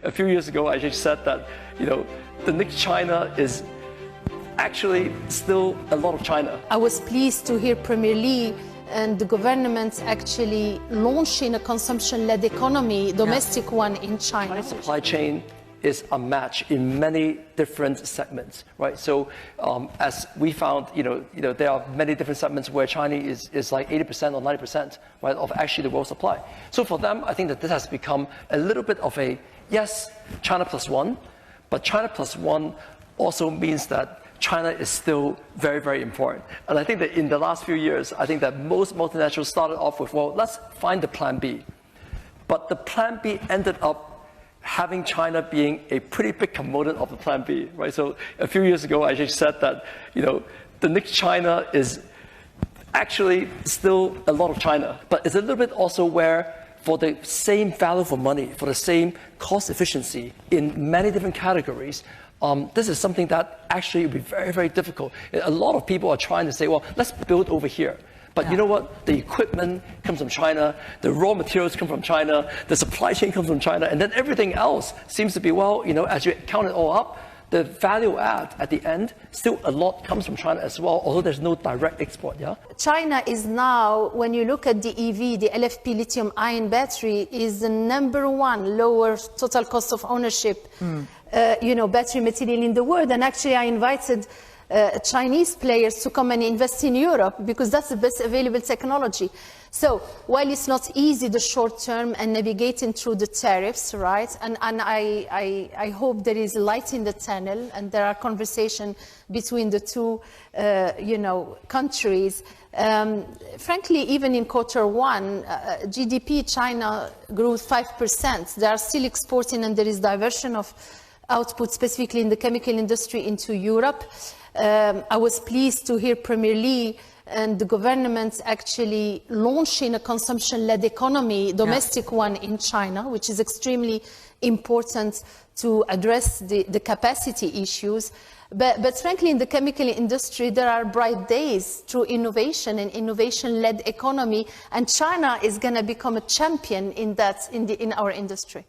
a few years ago, I just said that, the next China is actually still a lot of China. I was pleased to hear Premier Li and the government actually launching a consumption-led economy, domestic one in China. China's supply chain is a match in many different segments, right? So as we found, there are many different segments where China is like 80% or 90%, right, of actually the world supply. So for them, I think that this has become a little bit of a, yes, China plus one, but China plus one also means that China is still very, very important. And I think that in the last few years, I think that most multinationals started off with, well, let's find the plan B. But the plan B ended up having China being a pretty big component of the plan B, right? So a few years ago, I just said that, the next China is actually still a lot of China, but it's a little bit also where for the same value for money, for the same cost efficiency in many different categories, this is something that actually will be very, very difficult. A lot of people are trying to say, well, let's build over here. But you know what? The equipment comes from China, the raw materials come from China, the supply chain comes from China, and then everything else seems to be, well, as you count it all up, the value add at the end, still a lot comes from China as well, although there's no direct export, yeah? China is now, when you look at the EV, the LFP lithium-ion battery, is the #1 lower total cost of ownership, battery material in the world. And actually I invited Chinese players to come and invest in Europe because that's the best available technology. So while it's not easy the short term and navigating through the tariffs, right? And I hope there is light in the tunnel and there are conversations between the two, countries. Frankly, even in Q1, GDP China grew 5%. They are still exporting and there is diversion of output, specifically in the chemical industry, into Europe. I was pleased to hear Premier Li and the government actually launching a consumption-led economy, domestic one in China, which is extremely important to address the capacity issues. But frankly, in the chemical industry, there are bright days through innovation and innovation-led economy, and China is going to become a champion in that in our industry.